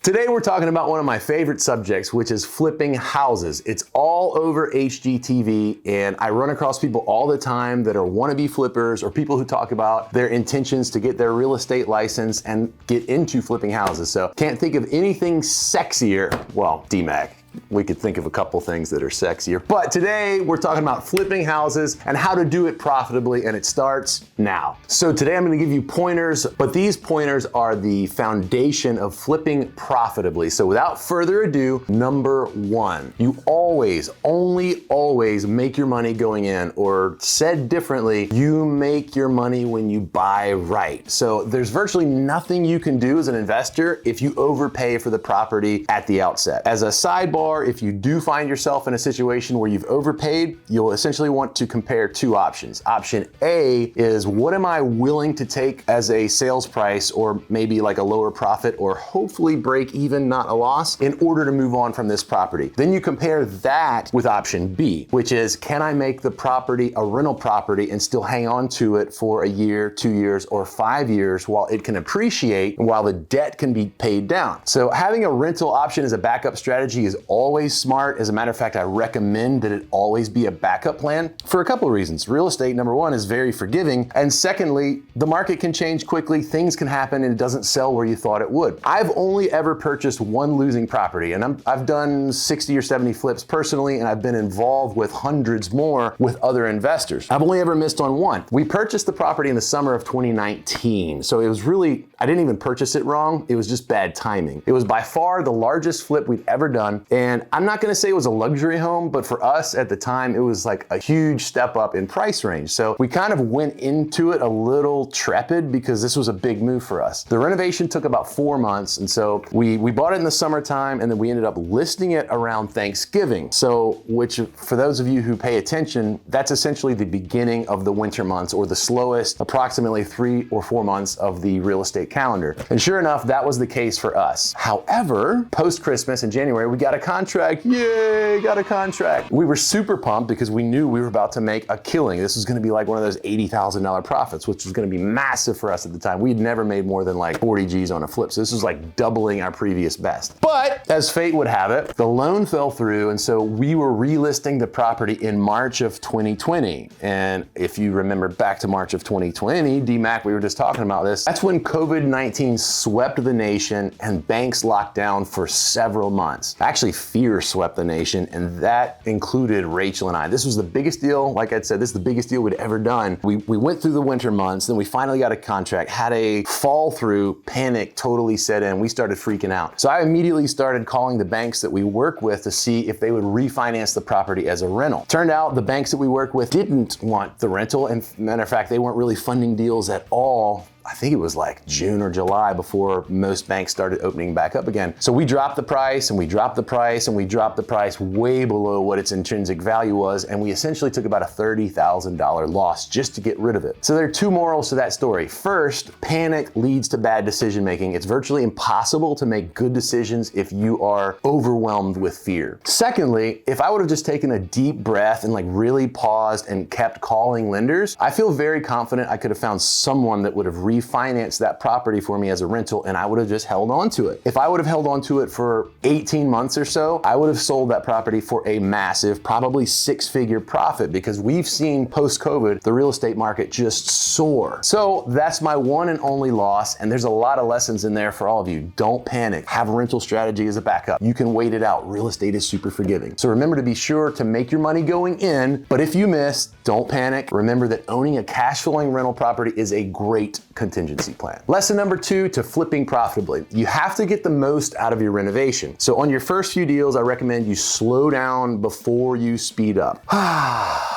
Today we're talking about one of my favorite subjects, which is flipping houses. It's all over HGTV, and I run across people all the time that are wannabe flippers or people who talk about their intentions to get their real estate license and get into flipping houses. So can't think of anything sexier. Well, DMAC. We could think of a couple things that are sexier, but today we're talking about flipping houses and how to do it profitably, and it starts now. So today I'm going to give you pointers, but these pointers are the foundation of flipping profitably. So without further ado, number one, you only always make your money going in, or said differently, you make your money when you buy right. So there's virtually nothing you can do as an investor if you overpay for the property at the outset. As a sidebar, if you do find yourself in a situation where you've overpaid, you'll essentially want to compare two options. Option A is, what am I willing to take as a sales price, or maybe like a lower profit, or hopefully break even, not a loss, in order to move on from this property. Then you compare that with option B, which is, can I make the property a rental property and still hang on to it for a year, 2 years, or 5 years while it can appreciate and while the debt can be paid down? So having a rental option as a backup strategy is always smart. As a matter of fact, I recommend that it always be a backup plan for a couple of reasons. Real estate, number one, is very forgiving. And secondly, the market can change quickly, things can happen, and it doesn't sell where you thought it would. I've only ever purchased one losing property, and I've done 60 or 70 flips personally, and I've been involved with hundreds more with other investors. I've only ever missed on one. We purchased the property in the summer of 2019. So it was really, I didn't even purchase it wrong. It was just bad timing. It was by far the largest flip we'd ever done. And I'm not gonna say it was a luxury home, but for us at the time, it was like a huge step up in price range. So we kind of went into it a little trepid because this was a big move for us. The renovation took about 4 months. And so we bought it in the summertime, and then we ended up listing it around Thanksgiving. So, which for those of you who pay attention, that's essentially the beginning of the winter months, or the slowest, approximately 3 or 4 months of the real estate calendar. And sure enough, that was the case for us. However, post-Christmas in January, we got a contract. Yay, got a contract. We were super pumped because we knew we were about to make a killing. This was gonna be like one of those $80,000 profits, which was gonna be massive for us at the time. We'd never made more than like 40 G's on a flip. So this was like doubling our previous best. But as fate would have it, the loan fell through, and so we were relisting the property in March of 2020. And if you remember back to March of 2020, DMAC, we were just talking about this, that's when COVID-19 swept the nation and banks locked down for several months. Actually, fear swept the nation, and that included Rachel and I. This was the biggest deal. Like I said, this is the biggest deal we'd ever done. We went through the winter months, then we finally got a contract, had a fall through, panic totally set in. We started freaking out. So I immediately started calling the banks that we work with to see if they would refinance the property as a rental. Turned out the banks that we work with didn't want the rental, and matter of fact, they weren't really funding deals at all. I think it was like June or July before most banks started opening back up again. So we dropped the price, and we dropped the price, and we dropped the price way below what its intrinsic value was, and we essentially took about a $30,000 loss just to get rid of it. So there are two morals to that story. First, panic leads to bad decision making. It's virtually impossible to make good decisions if you are overwhelmed with fear. Secondly, if I would have just taken a deep breath and like really paused and kept calling lenders, I feel very confident I could have found someone that would have refinance that property for me as a rental, and I would have just held on to it. If I would have held on to it for 18 months or so, I would have sold that property for a massive, probably 6-figure profit, because we've seen post-COVID, the real estate market just soar. So that's my one and only loss, and there's a lot of lessons in there for all of you. Don't panic. Have a rental strategy as a backup. You can wait it out. Real estate is super forgiving. So remember to be sure to make your money going in, but if you miss, don't panic. Remember that owning a cash flowing rental property is a great contingency plan. Lesson number 2 to flipping profitably. You have to get the most out of your renovation. So on your first few deals, I recommend you slow down before you speed up.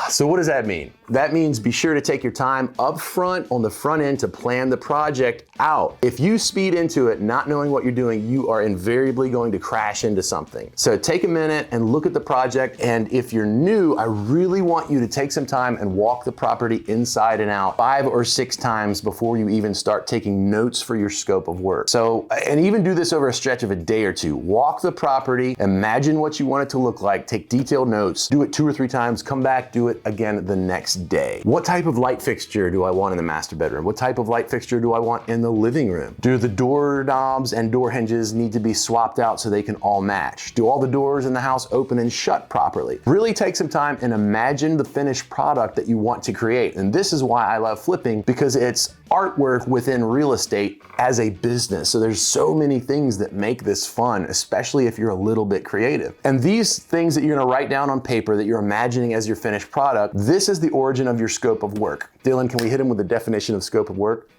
So what does that mean? That means be sure to take your time up front on the front end to plan the project out. If you speed into it not knowing what you're doing, you are invariably going to crash into something. So take a minute and look at the project, and if you're new, I really want you to take some time and walk the property inside and out 5 or 6 times before you even start taking notes for your scope of work. So, and even do this over a stretch of a day or two. Walk the property, imagine what you want it to look like, take detailed notes, do it 2 or 3 times, come back, do it again the next day. What type of light fixture do I want in the master bedroom? What type of light fixture do I want in the living room? Do the door knobs and door hinges need to be swapped out so they can all match? Do all the doors in the house open and shut properly? Really take some time and imagine the finished product that you want to create. And this is why I love flipping, because it's artwork within real estate as a business. So there's so many things that make this fun, especially if you're a little bit creative. And these things that you're gonna write down on paper that you're imagining as your finished product, this is the origin of your scope of work. Dylan, can we hit him with the definition of scope of work?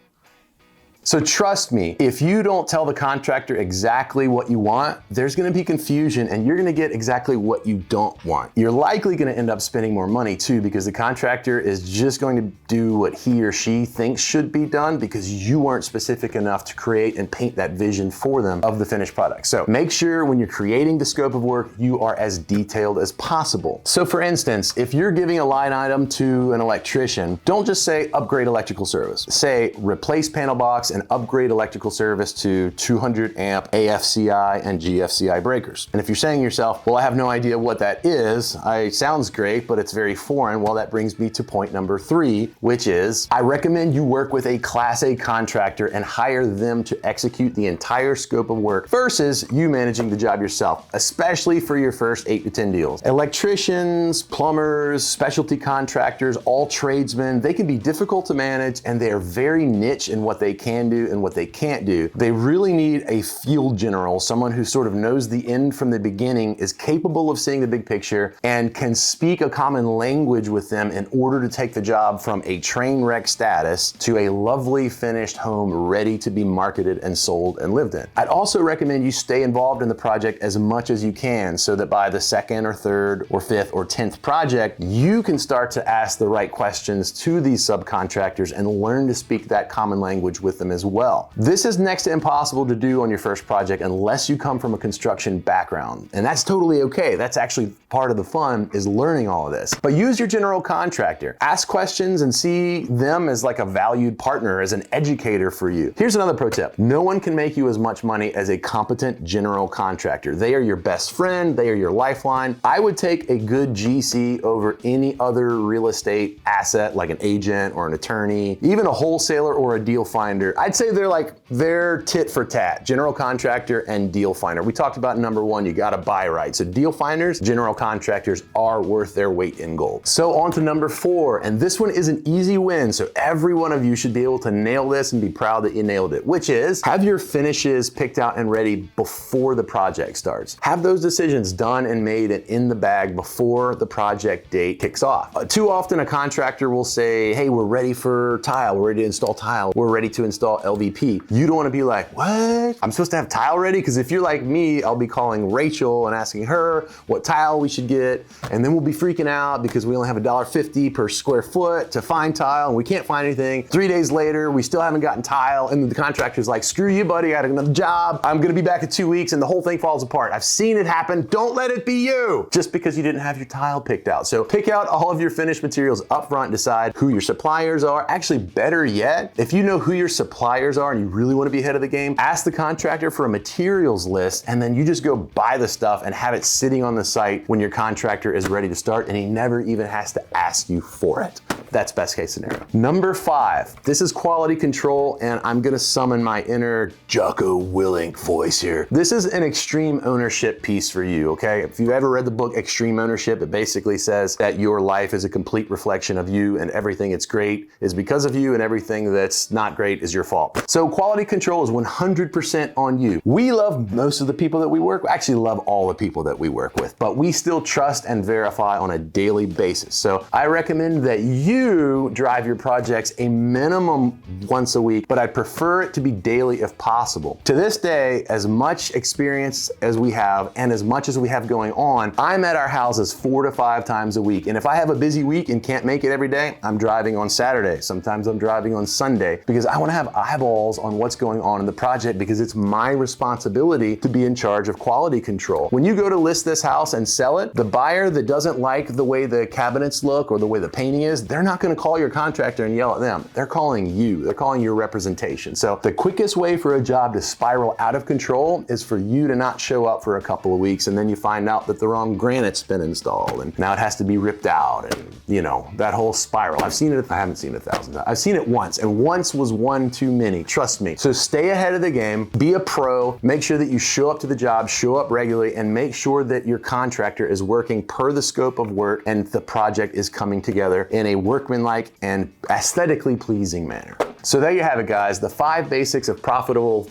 So trust me, if you don't tell the contractor exactly what you want, there's gonna be confusion and you're gonna get exactly what you don't want. You're likely gonna end up spending more money too, because the contractor is just going to do what he or she thinks should be done because you weren't specific enough to create and paint that vision for them of the finished product. So make sure when you're creating the scope of work, you are as detailed as possible. So for instance, if you're giving a line item to an electrician, don't just say upgrade electrical service. Say replace panel box and upgrade electrical service to 200 amp AFCI and GFCI breakers. And if you're saying to yourself, well, I have no idea what that is, sounds great, but it's very foreign. Well, that brings me to point number 3, which is I recommend you work with a Class A contractor and hire them to execute the entire scope of work versus you managing the job yourself, especially for your first 8 to 10 deals. Electricians, plumbers, specialty contractors, all tradesmen, they can be difficult to manage and they are very niche in what they can do and what they can't do. They really need a field general, someone who sort of knows the end from the beginning, is capable of seeing the big picture, and can speak a common language with them in order to take the job from a train wreck status to a lovely finished home ready to be marketed and sold and lived in. I'd also recommend you stay involved in the project as much as you can so that by the 2nd or 3rd or 5th or 10th project, you can start to ask the right questions to these subcontractors and learn to speak that common language with them as well. This is next to impossible to do on your first project unless you come from a construction background. And that's totally okay. That's actually part of the fun, is learning all of this. But use your general contractor. Ask questions and see them as like a valued partner, as an educator for you. Here's another pro tip. No one can make you as much money as a competent general contractor. They are your best friend. They are your lifeline. I would take a good GC over any other real estate asset like an agent or an attorney, even a wholesaler or a deal finder. I'd say they're tit for tat, general contractor and deal finder. We talked about number 1, you gotta buy right. So deal finders, general contractors are worth their weight in gold. So on to number 4, and this one is an easy win. So every one of you should be able to nail this and be proud that you nailed it, which is have your finishes picked out and ready before the project starts. Have those decisions done and made and in the bag before the project date kicks off. Too often a contractor will say, hey, we're ready for tile, we're ready to install tile, we're ready to install LVP. You don't want to be like, what? I'm supposed to have tile ready? Because if you're like me, I'll be calling Rachel and asking her what tile we should get, and then we'll be freaking out because we only have $1.50 per square foot to find tile and we can't find anything. 3 days later, we still haven't gotten tile, and the contractor's like, screw you, buddy, I got another job. I'm gonna be back in 2 weeks, and the whole thing falls apart. I've seen it happen. Don't let it be you, just because you didn't have your tile picked out. So pick out all of your finished materials up front, decide who your suppliers are. Actually, better yet, if you know who your suppliers are and you really want to be ahead of the game, ask the contractor for a materials list, and then you just go buy the stuff and have it sitting on the site when your contractor is ready to start, and he never even has to ask you for it. That's best case scenario. Number 5, this is quality control, and I'm gonna summon my inner Jocko Willink voice here. This is an extreme ownership piece for you, okay? If you've ever read the book Extreme Ownership, it basically says that your life is a complete reflection of you, and everything that's great is because of you, and everything that's not great is your fault. So quality control is 100% on you. We love most of the people that we work with, actually love all the people that we work with, but we still trust and verify on a daily basis. So I recommend that you drive your projects a minimum once a week, but I'd prefer it to be daily if possible. To this day, as much experience as we have and as much as we have going on, I'm at our houses 4 to 5 times a week. And if I have a busy week and can't make it every day, I'm driving on Saturday. Sometimes I'm driving on Sunday because I want to have eyeballs on what's going on in the project, because it's my responsibility to be in charge of quality control. When you go to list this house and sell it, the buyer that doesn't like the way the cabinets look or the way the painting is, they're not not gonna call your contractor and yell at them. They're calling you. They're calling your representation. So the quickest way for a job to spiral out of control is for you to not show up for a couple of weeks, and then you find out that the wrong granite's been installed and now it has to be ripped out, and you know, that whole spiral. I've seen it, I haven't seen it 1,000 times. I've seen it once, and once was one too many, trust me. So stay ahead of the game, be a pro, make sure that you show up to the job, show up regularly, and make sure that your contractor is working per the scope of work and the project is coming together in a workmanlike and aesthetically pleasing manner. So there you have it, guys, the 5 basics of profitable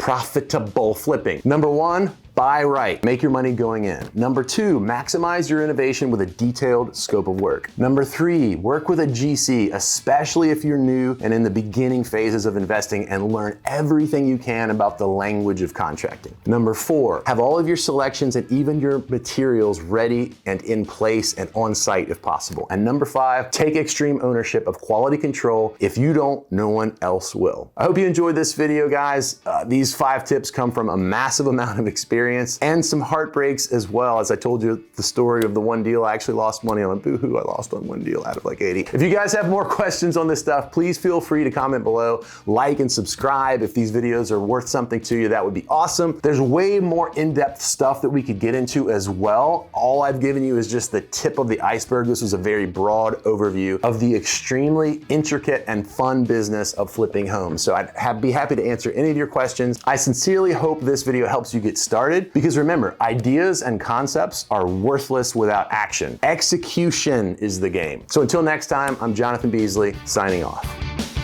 flipping. Number 1, buy right. Make your money going in. Number 2, maximize your innovation with a detailed scope of work. Number 3, work with a GC, especially if you're new and in the beginning phases of investing, and learn everything you can about the language of contracting. Number 4, have all of your selections and even your materials ready and in place and on site if possible. And number 5, take extreme ownership of quality control. If you don't, no one else will. I hope you enjoyed this video, guys. These 5 tips come from a massive amount of experience and some heartbreaks as well. As I told you the story of the one deal I actually lost money on. Boo-hoo, I lost on one deal out of like 80. If you guys have more questions on this stuff, please feel free to comment below, like and subscribe. If these videos are worth something to you, that would be awesome. There's way more in-depth stuff that we could get into as well. All I've given you is just the tip of the iceberg. This was a very broad overview of the extremely intricate and fun business of flipping homes. So I'd be happy to answer any of your questions. I sincerely hope this video helps you get started, because remember, ideas and concepts are worthless without action. Execution is the game. So until next time, I'm Jonathan Beasley, signing off.